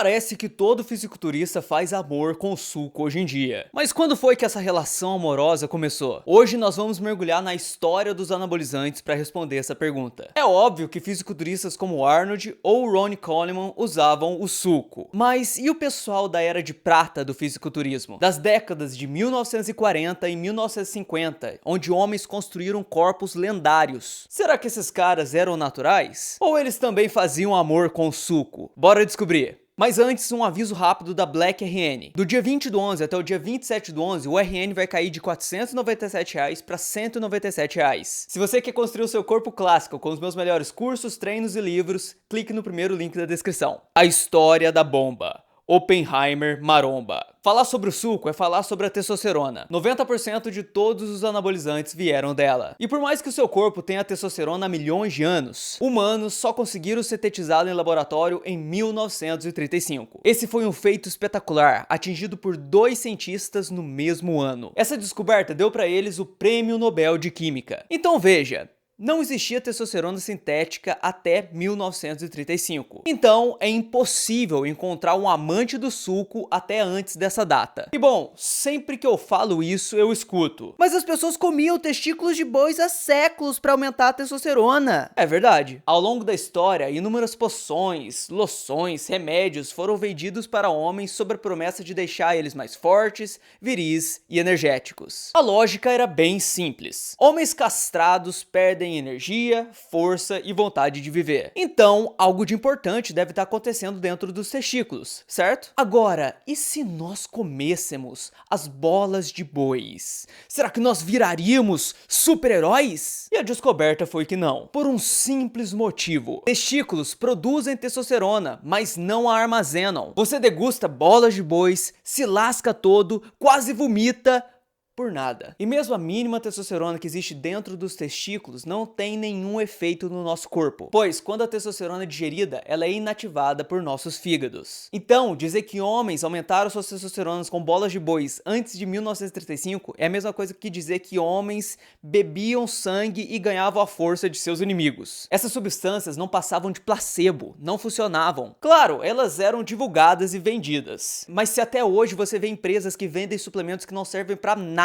Parece que todo fisiculturista faz amor com suco hoje em dia. Mas quando foi que essa relação amorosa começou? Hoje nós vamos mergulhar na história dos anabolizantes para responder essa pergunta. É óbvio que fisiculturistas como Arnold ou Ronnie Coleman usavam o suco. Mas e o pessoal da era de prata do fisiculturismo? Das décadas de 1940 e 1950, onde homens construíram corpos lendários. Será que esses caras eram naturais? Ou eles também faziam amor com suco? Bora descobrir! Mas antes, um aviso rápido da Black RN. Do dia 20 do 11 até o dia 27 do 11, o RN vai cair de R$ 497 para R$ 197. Se você quer construir o seu corpo clássico com os meus melhores cursos, treinos e livros, clique no primeiro link da descrição. A história da bomba. Oppenheimer Maromba. Falar sobre o suco é falar sobre a testosterona. 90% de todos os anabolizantes vieram dela. E por mais que o seu corpo tenha testosterona há milhões de anos, humanos só conseguiram sintetizá-la em laboratório em 1935. Esse foi um feito espetacular, atingido por 2 cientistas no mesmo ano. Essa descoberta deu para eles o Prêmio Nobel de Química. Então veja, não existia testosterona sintética até 1935. Então, é impossível encontrar um amante do suco até antes dessa data. E bom, sempre que eu falo isso, eu escuto: mas as pessoas comiam testículos de bois há séculos para aumentar a testosterona. É verdade. Ao longo da história, inúmeras poções, loções, remédios foram vendidos para homens sob a promessa de deixar eles mais fortes, viris e energéticos. A lógica era bem simples. Homens castrados perdem energia, força e vontade de viver. Então, algo de importante deve estar acontecendo dentro dos testículos, certo? Agora, e se nós comêssemos as bolas de bois? Será que nós viraríamos super-heróis? E a descoberta foi que não. Por um simples motivo. Testículos produzem testosterona, mas não a armazenam. Você degusta bolas de bois, se lasca todo, quase vomita, por nada. E mesmo a mínima testosterona que existe dentro dos testículos não tem nenhum efeito no nosso corpo, pois quando a testosterona é digerida, ela é inativada por nossos fígados. Então, dizer que homens aumentaram suas testosteronas com bolas de bois antes de 1935 é a mesma coisa que dizer que homens bebiam sangue e ganhavam a força de seus inimigos. Essas substâncias não passavam de placebo, não funcionavam. Claro, elas eram divulgadas e vendidas, mas se até hoje você vê empresas que vendem suplementos que não servem pra nada,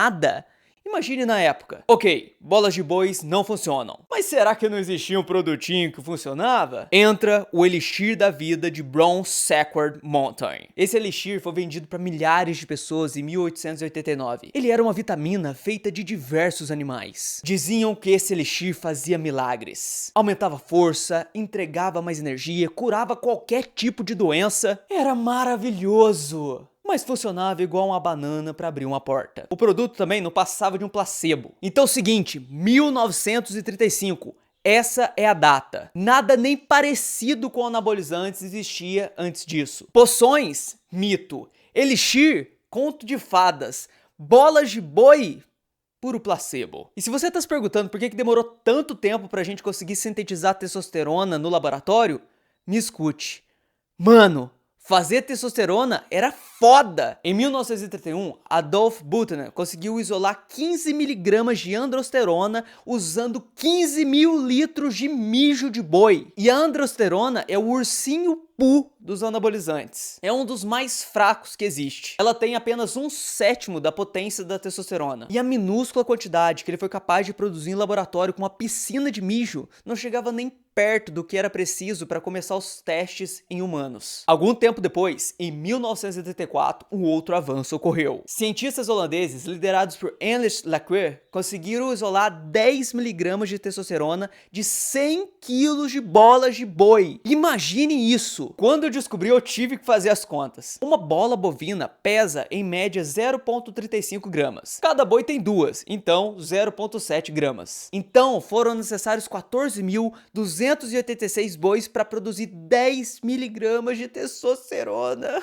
imagine na época. Ok, bolas de bois não funcionam. Mas será que não existia um produtinho que funcionava? Entra o Elixir da Vida de Brown Sequard Mountain. Esse elixir foi vendido para milhares de pessoas em 1889. Ele era uma vitamina feita de diversos animais. Diziam que esse elixir fazia milagres. Aumentava força, entregava mais energia, curava qualquer tipo de doença. Era maravilhoso! Mas funcionava igual uma banana para abrir uma porta. O produto também não passava de um placebo. Então é o seguinte, 1935, essa é a data. Nada nem parecido com anabolizantes existia antes disso. Poções? Mito. Elixir? Conto de fadas. Bolas de boi? Puro placebo. E se você está se perguntando por que demorou tanto tempo para a gente conseguir sintetizar testosterona no laboratório, me escute. Mano, fazer testosterona era foda! Em 1931, Adolf Buchner conseguiu isolar 15 mg de androsterona usando 15 mil litros de mijo de boi. E a androsterona é o ursinho Pooh dos anabolizantes. É um dos mais fracos que existe. Ela tem apenas 1/7 da potência da testosterona. E a minúscula quantidade que ele foi capaz de produzir em laboratório com uma piscina de mijo não chegava nem perto do que era preciso para começar os testes em humanos. Algum tempo depois, em 1984, um outro avanço ocorreu. Cientistas holandeses, liderados por Heinrich Lacroix, conseguiram isolar 10 mg de testosterona de 100 kg de bolas de boi. Imagine isso! Quando eu descobri, eu tive que fazer as contas. Uma bola bovina pesa, em média, 0,35 gramas. Cada boi tem 2, então 0,7 gramas. Então, foram necessários 14.286 bois para produzir 10 mg de testosterona.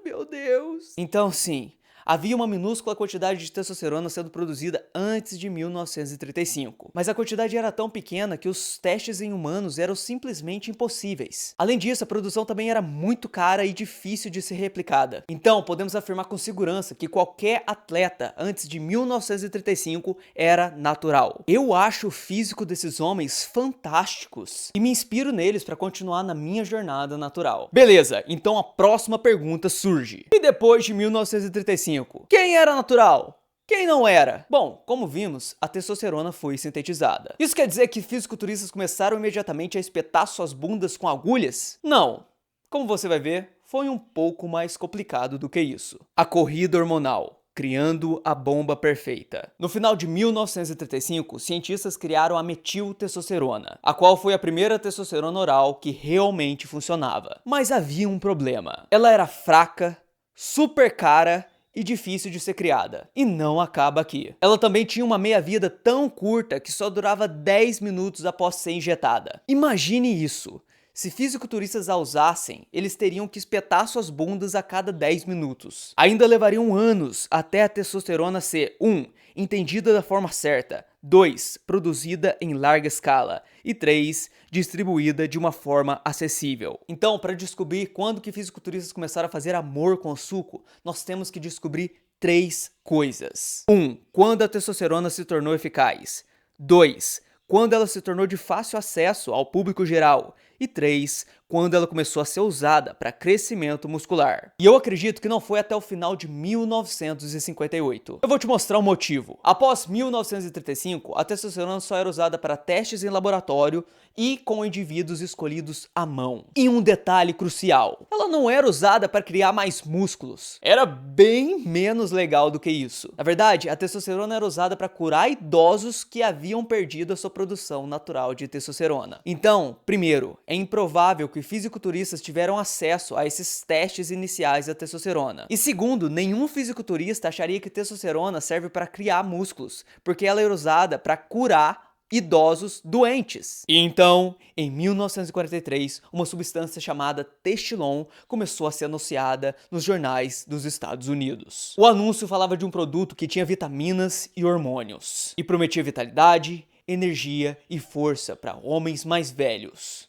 Meu Deus! Então, sim, Havia uma minúscula quantidade de testosterona sendo produzida antes de 1935, mas a quantidade era tão pequena que os testes em humanos eram simplesmente impossíveis. Além disso, a produção também era muito cara e difícil de ser replicada. Então, podemos afirmar com segurança que qualquer atleta antes de 1935 era natural. Eu acho o físico desses homens fantásticos e me inspiro neles para continuar na minha jornada natural. Beleza, então a próxima pergunta surge. E depois de 1935, quem era natural? Quem não era? Bom, como vimos, a testosterona foi sintetizada. Isso quer dizer que fisiculturistas começaram imediatamente a espetar suas bundas com agulhas? Não. Como você vai ver, foi um pouco mais complicado do que isso. A corrida hormonal. Criando a bomba perfeita. No final de 1935, cientistas criaram a metiltestosterona, a qual foi a primeira testosterona oral que realmente funcionava. Mas havia um problema. Ela era fraca, super cara e difícil de ser criada. E não acaba aqui. Ela também tinha uma meia-vida tão curta que só durava 10 minutos após ser injetada. Imagine isso. Se fisiculturistas a usassem, eles teriam que espetar suas bundas a cada 10 minutos. Ainda levariam anos até a testosterona ser 1. Entendida da forma certa, 2. Produzida em larga escala e 3. Distribuída de uma forma acessível. Então, para descobrir quando que fisiculturistas começaram a fazer amor com o suco, nós temos que descobrir 3 coisas. 1. Quando a testosterona se tornou eficaz. 2. Quando ela se tornou de fácil acesso ao público geral. E 3. Quando ela começou a ser usada para crescimento muscular. E eu acredito que não foi até o final de 1958. Eu vou te mostrar o motivo. Após 1935, a testosterona só era usada para testes em laboratório e com indivíduos escolhidos à mão. E um detalhe crucial, ela não era usada para criar mais músculos. Era bem menos legal do que isso. Na verdade, a testosterona era usada para curar idosos que haviam perdido a sua produção natural de testosterona. Então, primeiro, é improvável que fisiculturistas tiveram acesso a esses testes iniciais da testosterona. E segundo, nenhum fisiculturista acharia que testosterona serve para criar músculos, porque ela era usada para curar idosos doentes. E então, em 1943, uma substância chamada Testilon começou a ser anunciada nos jornais dos Estados Unidos. O anúncio falava de um produto que tinha vitaminas e hormônios, e prometia vitalidade, energia e força para homens mais velhos.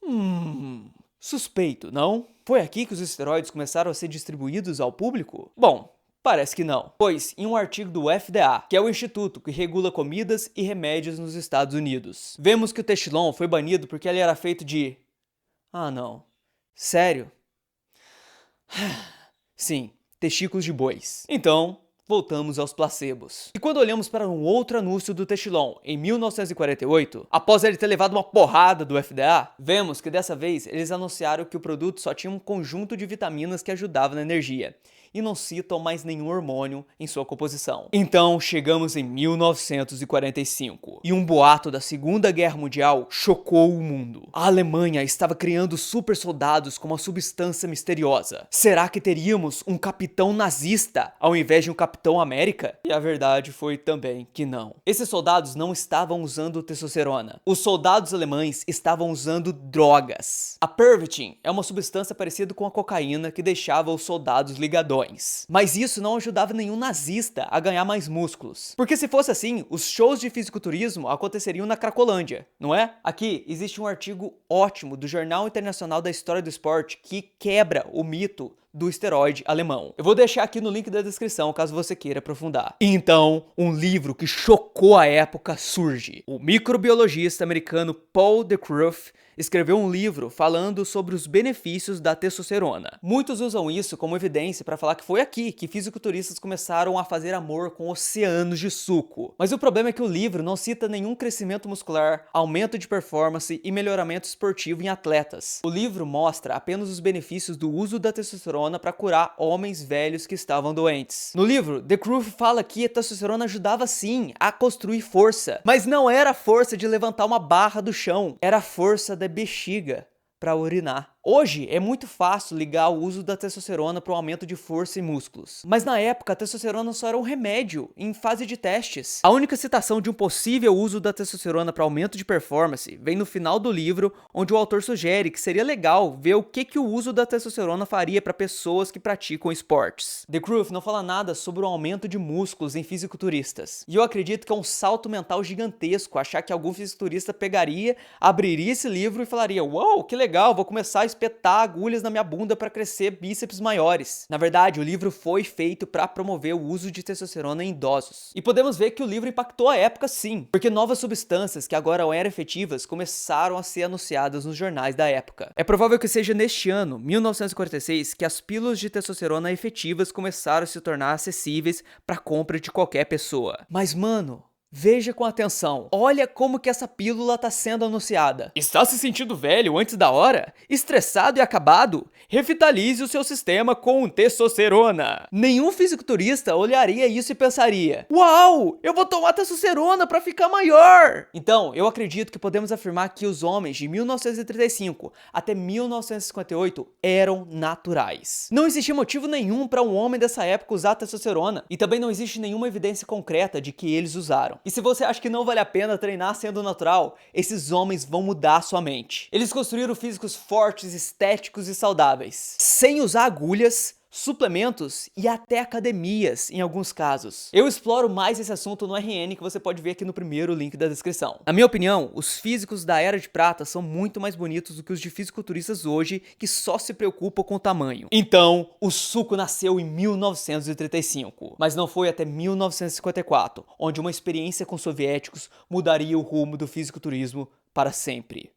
Suspeito, não? Foi aqui que os esteroides começaram a ser distribuídos ao público? Bom, parece que não, pois em um artigo do FDA, que é o instituto que regula comidas e remédios nos Estados Unidos, vemos que o Testilon foi banido porque ele era feito de... Ah, não. Sério? Sim, testículos de bois. Então, voltamos aos placebos. E quando olhamos para um outro anúncio do Testilon, em 1948, após ele ter levado uma porrada do FDA, vemos que dessa vez eles anunciaram que o produto só tinha um conjunto de vitaminas que ajudavam na energia, e não citam mais nenhum hormônio em sua composição. Então, chegamos em 1945, e um boato da Segunda Guerra Mundial chocou o mundo. A Alemanha estava criando super soldados com uma substância misteriosa. Será que teríamos um capitão nazista ao invés de um Capitão América? E a verdade foi também que não. Esses soldados não estavam usando testosterona. Os soldados alemães estavam usando drogas. A Pervitin é uma substância parecida com a cocaína que deixava os soldados ligadões. Mas isso não ajudava nenhum nazista a ganhar mais músculos. Porque se fosse assim, os shows de fisiculturismo aconteceriam na Cracolândia, não é? Aqui existe um artigo ótimo do Jornal Internacional da História do Esporte que quebra o mito do esteroide alemão. Eu vou deixar aqui no link da descrição caso você queira aprofundar. Então, um livro que chocou a época surge. O microbiologista americano Paul DeCruff escreveu um livro falando sobre os benefícios da testosterona. Muitos usam isso como evidência para falar que foi aqui que fisiculturistas começaram a fazer amor com oceanos de suco. Mas o problema é que o livro não cita nenhum crescimento muscular, aumento de performance e melhoramento esportivo em atletas. O livro mostra apenas os benefícios do uso da testosterona para curar homens velhos que estavam doentes. No livro, DeCruff fala que a testosterona ajudava sim a construir força, mas não era a força de levantar uma barra do chão, era a força da bexiga para urinar. Hoje é muito fácil ligar o uso da testosterona para o aumento de força e músculos, mas na época a testosterona só era um remédio em fase de testes. A única citação de um possível uso da testosterona para aumento de performance vem no final do livro, onde o autor sugere que seria legal ver o que o uso da testosterona faria para pessoas que praticam esportes. The Groove não fala nada sobre o aumento de músculos em fisiculturistas, e eu acredito que é um salto mental gigantesco achar que algum fisiculturista pegaria, abriria esse livro e falaria: uau, que legal, vou começar a espetar agulhas na minha bunda para crescer bíceps maiores. Na verdade, o livro foi feito para promover o uso de testosterona em idosos. E podemos ver que o livro impactou a época sim, porque novas substâncias que agora eram efetivas começaram a ser anunciadas nos jornais da época. É provável que seja neste ano, 1946, que as pílulas de testosterona efetivas começaram a se tornar acessíveis para compra de qualquer pessoa. Mas mano, veja com atenção, olha como que essa pílula está sendo anunciada. Está se sentindo velho antes da hora? Estressado e acabado? Revitalize o seu sistema com testosterona. Nenhum fisiculturista olharia isso e pensaria: uau, eu vou tomar testosterona para ficar maior. Então, eu acredito que podemos afirmar que os homens de 1935 até 1958 eram naturais. Não existia motivo nenhum para um homem dessa época usar testosterona, e também não existe nenhuma evidência concreta de que eles usaram. E se você acha que não vale a pena treinar sendo natural, esses homens vão mudar sua mente. Eles construíram físicos fortes, estéticos e saudáveis, sem usar agulhas, suplementos e até academias em alguns casos. Eu exploro mais esse assunto no RN, que você pode ver aqui no primeiro link da descrição. Na minha opinião, os físicos da Era de Prata são muito mais bonitos do que os de fisiculturistas hoje, que só se preocupam com o tamanho. Então, o suco nasceu em 1935, mas não foi até 1954, onde uma experiência com soviéticos mudaria o rumo do fisiculturismo para sempre.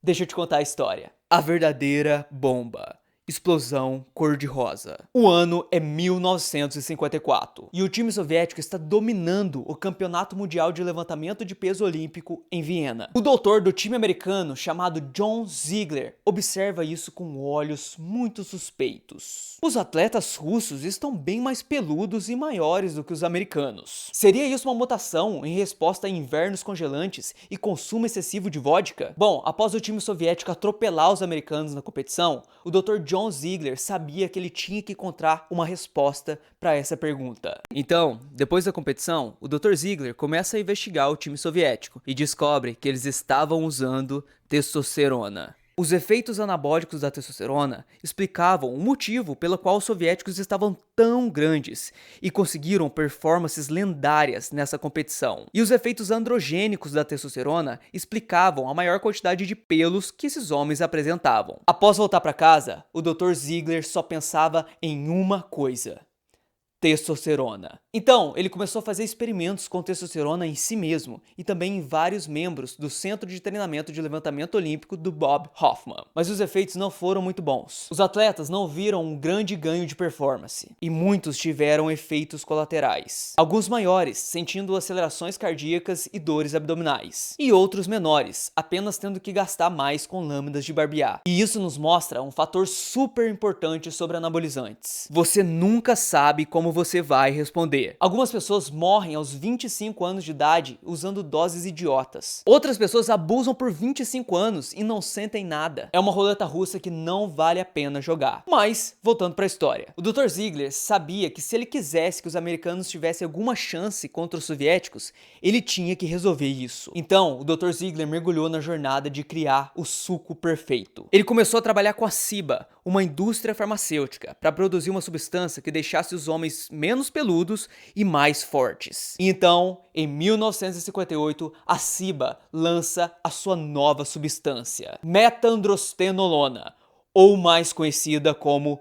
Deixa eu te contar a história. A verdadeira bomba. Explosão cor-de-rosa. O ano é 1954 e o time soviético está dominando o campeonato mundial de levantamento de peso olímpico em Viena. O doutor do time americano, chamado John Ziegler, observa isso com olhos muito suspeitos. Os atletas russos estão bem mais peludos e maiores do que os americanos. Seria isso uma mutação em resposta a invernos congelantes e consumo excessivo de vodka? Bom, após o time soviético atropelar os americanos na competição, o Dr. John Ziegler sabia que ele tinha que encontrar uma resposta para essa pergunta. Então, depois da competição, o Dr. Ziegler começa a investigar o time soviético e descobre que eles estavam usando testosterona. Os efeitos anabólicos da testosterona explicavam o motivo pelo qual os soviéticos estavam tão grandes e conseguiram performances lendárias nessa competição. E os efeitos androgênicos da testosterona explicavam a maior quantidade de pelos que esses homens apresentavam. Após voltar para casa, o Dr. Ziegler só pensava em uma coisa: testosterona. Então, ele começou a fazer experimentos com testosterona em si mesmo e também em vários membros do Centro de Treinamento de Levantamento Olímpico do Bob Hoffman. Mas os efeitos não foram muito bons. Os atletas não viram um grande ganho de performance e muitos tiveram efeitos colaterais. Alguns maiores, sentindo acelerações cardíacas e dores abdominais. E outros menores, apenas tendo que gastar mais com lâminas de barbear. E isso nos mostra um fator super importante sobre anabolizantes. Você nunca sabe como você vai responder. Algumas pessoas morrem aos 25 anos de idade usando doses idiotas. Outras pessoas abusam por 25 anos e não sentem nada. É uma roleta russa que não vale a pena jogar. Mas, voltando para a história. O Dr. Ziegler sabia que se ele quisesse que os americanos tivessem alguma chance contra os soviéticos, ele tinha que resolver isso. Então, o Dr. Ziegler mergulhou na jornada de criar o suco perfeito. Ele começou a trabalhar com a Ciba, uma indústria farmacêutica, para produzir uma substância que deixasse os homens menos peludos e mais fortes. Então, em 1958, a Ciba lança a sua nova substância, metandrostenolona, ou mais conhecida como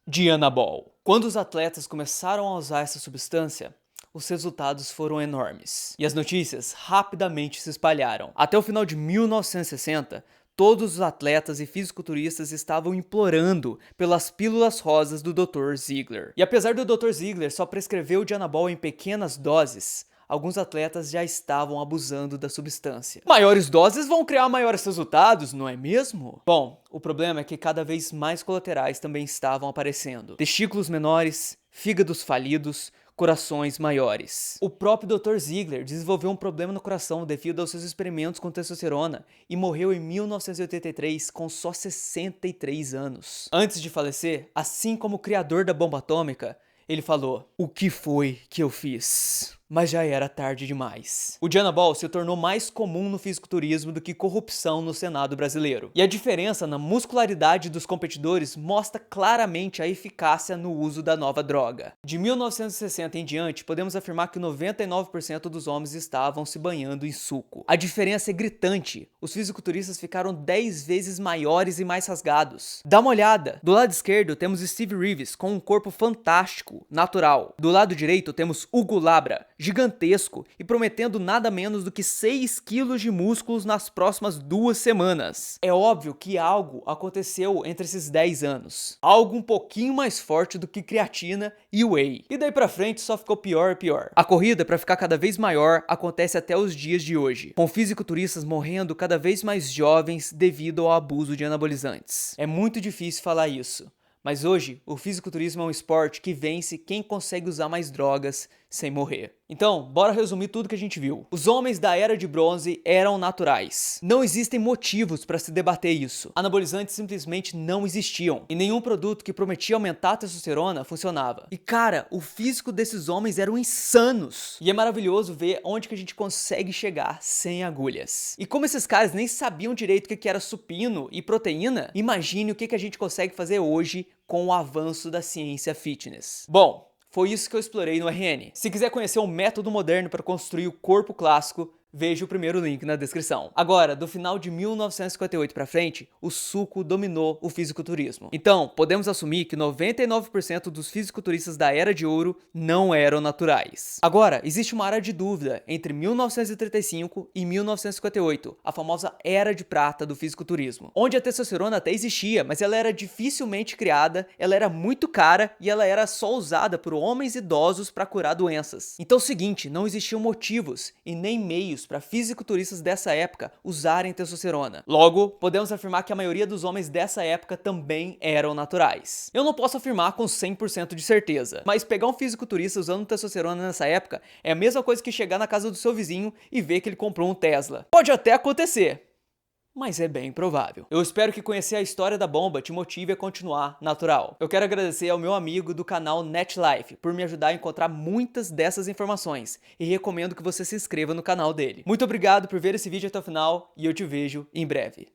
Dianabol. Quando os atletas começaram a usar essa substância, os resultados foram enormes. E as notícias rapidamente se espalharam. Até o final de 1960, todos os atletas e fisiculturistas estavam implorando pelas pílulas rosas do Dr. Ziegler. E apesar do Dr. Ziegler só prescrever o Dianabol em pequenas doses, alguns atletas já estavam abusando da substância. Maiores doses vão criar maiores resultados, não é mesmo? Bom, o problema é que cada vez mais colaterais também estavam aparecendo. Testículos menores, fígados falidos, corações maiores. O próprio Dr. Ziegler desenvolveu um problema no coração devido aos seus experimentos com testosterona e morreu em 1983 com só 63 anos. Antes de falecer, assim como o criador da bomba atômica, ele falou: "O que foi que eu fiz?" Mas já era tarde demais. O Diana Ball se tornou mais comum no fisiculturismo do que corrupção no Senado brasileiro. E a diferença na muscularidade dos competidores mostra claramente a eficácia no uso da nova droga. De 1960 em diante, podemos afirmar que 99% dos homens estavam se banhando em suco. A diferença é gritante. Os fisiculturistas ficaram 10 vezes maiores e mais rasgados. Dá uma olhada. Do lado esquerdo temos Steve Reeves com um corpo fantástico, natural. Do lado direito temos Hugo Labra, gigantesco e prometendo nada menos do que 6 quilos de músculos nas próximas 2 semanas. É óbvio que algo aconteceu entre esses 10 anos. Algo um pouquinho mais forte do que creatina e whey. E daí pra frente só ficou pior e pior. A corrida para ficar cada vez maior acontece até os dias de hoje, com fisiculturistas morrendo cada vez mais jovens devido ao abuso de anabolizantes. É muito difícil falar isso, mas hoje o fisiculturismo é um esporte que vence quem consegue usar mais drogas sem morrer. Então, bora resumir tudo que a gente viu. Os homens da Era de Bronze eram naturais. Não existem motivos para se debater isso. Anabolizantes simplesmente não existiam. E nenhum produto que prometia aumentar a testosterona funcionava. E cara, o físico desses homens eram insanos. E é maravilhoso ver onde que a gente consegue chegar sem agulhas. E como esses caras nem sabiam direito o que era supino e proteína, imagine o que a gente consegue fazer hoje com o avanço da ciência fitness. Bom, foi isso que eu explorei no RN. Se quiser conhecer um método moderno para construir o corpo clássico, veja o primeiro link na descrição. Agora, do final de 1958 para frente, o suco dominou o fisiculturismo. Então, podemos assumir que 99% dos fisiculturistas da Era de Ouro não eram naturais. Agora, existe uma área de dúvida entre 1935 e 1958, a famosa Era de Prata do fisiculturismo, onde a testosterona até existia, mas ela era dificilmente criada, ela era muito cara e ela era só usada por homens idosos para curar doenças. Então é o seguinte, não existiam motivos e nem meios para fisiculturistas dessa época usarem testosterona. Logo, podemos afirmar que a maioria dos homens dessa época também eram naturais. Eu não posso afirmar com 100% de certeza, mas pegar um fisiculturista usando testosterona nessa época é a mesma coisa que chegar na casa do seu vizinho e ver que ele comprou um Tesla. Pode até acontecer, mas é bem provável. Eu espero que conhecer a história da bomba te motive a continuar natural. Eu quero agradecer ao meu amigo do canal NetLife por me ajudar a encontrar muitas dessas informações e recomendo que você se inscreva no canal dele. Muito obrigado por ver esse vídeo até o final e eu te vejo em breve.